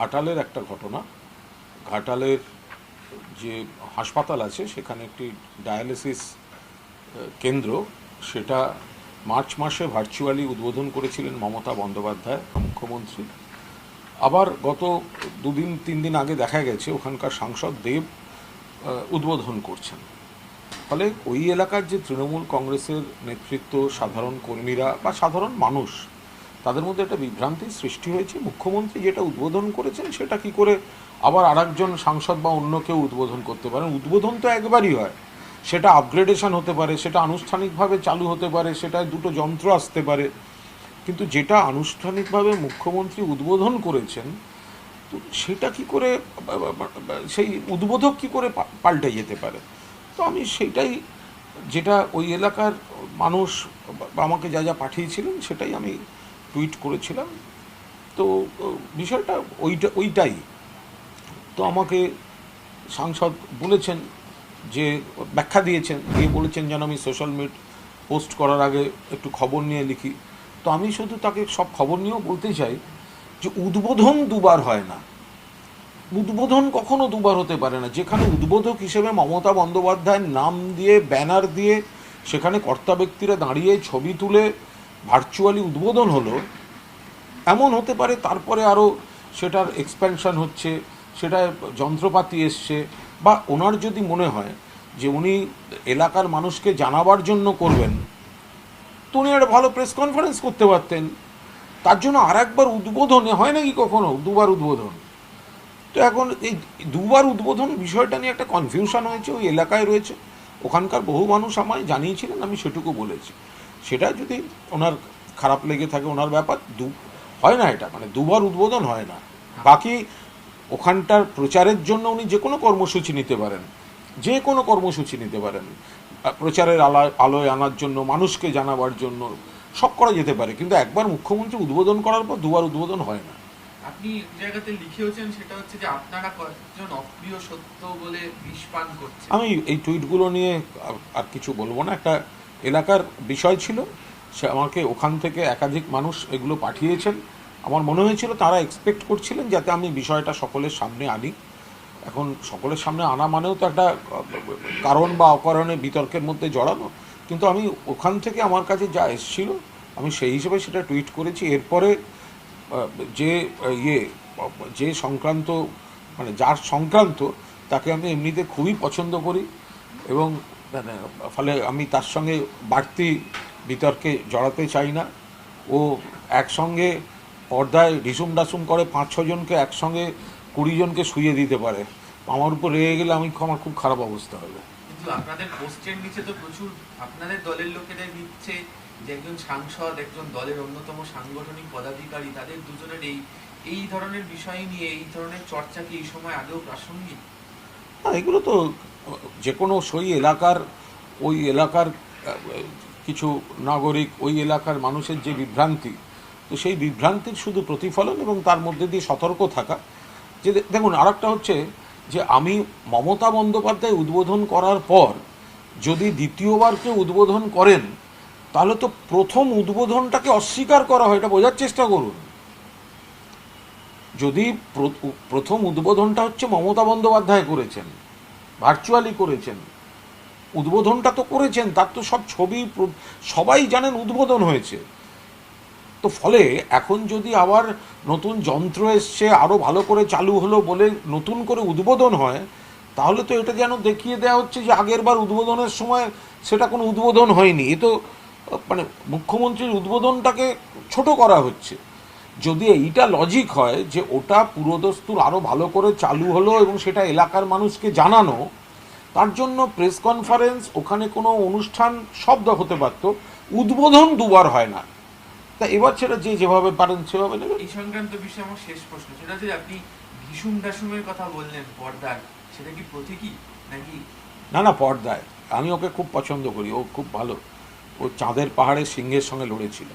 ঘাটালের একটা ঘটনা। ঘাটালের যে হাসপাতাল আছে সেখানে একটি ডায়ালিসিস কেন্দ্র, সেটা মার্চ মাসে ভার্চুয়ালি উদ্বোধন করেছিলেন মমতা বন্দ্যোপাধ্যায় মুখ্যমন্ত্রী। আবার গত 2-3 দিন আগে দেখা গেছে ওখানকার সাংসদ দেব উদ্বোধন করছেন। ফলে ওই এলাকার যে তৃণমূল কংগ্রেসের নেতৃত্ব, সাধারণ কর্মীরা বা সাধারণ মানুষ, তাদের মধ্যে একটা বিভ্রান্তির সৃষ্টি হয়েছে। মুখ্যমন্ত্রী যেটা উদ্বোধন করেছেন সেটা কি করে আবার আরেকজন সাংসদ বা অন্য কেউ উদ্বোধন করতে পারেন? উদ্বোধন তো একবারই হয়, সেটা আপগ্রেডেশন হতে পারে, সেটা আনুষ্ঠানিকভাবে চালু হতে পারে, সেটায় দুটো যন্ত্র আসতে পারে, কিন্তু যেটা আনুষ্ঠানিকভাবে মুখ্যমন্ত্রী উদ্বোধন করেছেন, তো সেটা কি করে সেই উদ্বোধক কি করে পাল্টে যেতে পারে? তো আমি সেইটাই, যেটা ওই এলাকার মানুষ আমাকে যা যা পাঠিয়েছিলেন সেটাই আমি টুইট করেছিলাম। তো বিষয়টা ওইটাই। তো আমাকে সাংসদ বলেছেন, যে ব্যাখ্যা দিয়েছেন, দিয়ে বলেছেন যেন আমি সোশ্যাল মিডিয়া পোস্ট করার আগে একটু খবর নিয়ে লিখি। তো আমি শুধু তাকে সব খবর নিয়েও বলতে চাই যে উদ্বোধন দুবার হয় না। উদ্বোধন কখনো দুবার হতে পারে না। যেখানে উদ্বোধক হিসেবে মমতা বন্দ্যোপাধ্যায়ের নাম দিয়ে ব্যানার দিয়ে সেখানে কর্তা ব্যক্তিরা দাঁড়িয়ে ছবি তুলে ভার্চুয়ালি উদ্বোধন হলো, এমন হতে পারে তারপরে আরও সেটার এক্সপ্যানশন হচ্ছে, সেটায় যন্ত্রপাতি এসছে, বা ওনার যদি মনে হয় যে উনি এলাকার মানুষকে জানাবার জন্য করবেন, তো উনি একটা ভালো প্রেস কনফারেন্স করতে পারতেন। তার জন্য আর একবার উদ্বোধনে হয় নাকি কখনো দুবার উদ্বোধন? তো এখন এই দুবার উদ্বোধন বিষয়টা নিয়ে একটা কনফিউশন হয়েছে, ওই এলাকায় রয়েছে। ওখানকার বহু মানুষ আমায় জানিয়েছিলেন, আমি সেটুকু বলেছি। সেটা যদি ওনার খারাপ লেগে থাকে ওনার ব্যাপার। হয় না এটা, মানে দুবার উদ্বোধন হয় না। বাকি ওখানটার প্রচারের জন্য উনি যে কোনো কর্মসূচি নিতে পারেন, যে কোনো কর্মসূচি নিতে পারেন, প্রচারের আলোয় আনার জন্য, মানুষকে জানাবার জন্য, সব করা যেতে পারে। কিন্তু একবার মুখ্যমন্ত্রী উদ্বোধন করার পর দুবার উদ্বোধন হয় না। আপনি জায়গাতে লিখেওছেন, সেটা হচ্ছে যে আপনারা কয়েকজন অপ্রিয় সত্য বলে বিষ পান করছেন। আমি এই টুইটগুলো নিয়ে আর কিছু বলবো না। একটা এলাকার বিষয় ছিল, সে আমাকে ওখান থেকে একাধিক মানুষ এগুলো পাঠিয়েছেন। আমার মনে হয়েছিল তারা এক্সপেক্ট করছিলেন যাতে আমি বিষয়টা সকলের সামনে আনি। এখন সকলের সামনে আনা মানেও তো একটা কারণ বা অকারণে বিতর্কের মধ্যে জড়ানো। কিন্তু আমি ওখান থেকে আমার কাছে যা এসেছিল আমি সেই হিসেবে সেটা টুইট করেছি। এরপরে যে ইয়ে যে সংক্রান্ত, মানে যার সংক্রান্ত, তাকে আমি এমনিতে খুবই পছন্দ করি, এবং মানে ফলে আমি তার সঙ্গে বাড়তি বিতর্কে জড়াতে চাই না। ও একসঙ্গে পর্দায় ঢিসুম ডাসুম করে 5-6 জনকে একসঙ্গে 20 জনকে শুইয়ে দিতে পারে। আমার উপর রেগে গেলে আমার খুব খারাপ অবস্থা হবে। কিন্তু আপনাদের পোস্টের নিচে তো প্রচুর আপনাদের দলের লোকেদের লিখছে যে একজন সাংসদ, একজন দলের অন্যতম সাংগঠনিক পদাধিকারী, তাদের দুজনের এই ধরনের বিষয় নিয়ে এই ধরনের চর্চা কি এই সময় আদৌ প্রাসঙ্গিক? এগুলো তো যে কোনো এলাকার, ওই এলাকার কিছু নাগরিক, ওই এলাকার মানুষের যে বিভ্রান্তি, তো সেই বিভ্রান্তির শুধু প্রতিফলন, এবং তার মধ্যে দিয়ে সতর্ক থাকা। যে দেখুন, আর একটা হচ্ছে যে আমি মমতা বন্দ্যোপাধ্যায় উদ্বোধন করার পর যদি দ্বিতীয়বার কেউ উদ্বোধন করেন, তাহলে তো প্রথম উদ্বোধনটাকে অস্বীকার করা হয়, এটা বোঝার চেষ্টা করুন। যদি প্রথম উদ্বোধনটা হচ্ছে মমতা বন্দ্যোপাধ্যায় করেছেন, ভার্চুয়ালি করেছেন, উদ্বোধনটা তো করেছেন, তার তো সব ছবি সবাই জানেন উদ্বোধন হয়েছে। তো ফলে এখন যদি আবার নতুন যন্ত্র এসছে, আরও ভালো করে চালু হলো বলে নতুন করে উদ্বোধন হয়, তাহলে তো এটা যেন দেখিয়ে দেওয়া হচ্ছে যে আগের বার উদ্বোধনের সময় সেটা কোনো উদ্বোধন হয়নি। এ তো মানে মুখ্যমন্ত্রীর উদ্বোধনটাকে ছোট করা হচ্ছে। যদি এইটা লজিক হয় যে ওটা পুরোদস্তুর আরও ভালো করে চালু হলো এবং সেটা এলাকার মানুষকে জানানো, তার জন্য প্রেস কনফারেন্স, ওখানে কোনো অনুষ্ঠান সব হতে পারত। উদ্বোধন দুবার হয় না। তা এবার সেটা যে যেভাবে পারেন সেভাবে নেবেন। এই সংক্রান্ত বিষয়ে আমার শেষ প্রশ্ন, সেটা হচ্ছে আপনি ভীষণ দাসুমের কথা বললেন পর্দার, সেটা কি প্রতীকী নাকি? না না, পর্দায়। আমি ওকে খুব পছন্দ করি, ও খুব ভালো। ও চাঁদের পাহাড়ে সিংহের সঙ্গে লড়েছিল।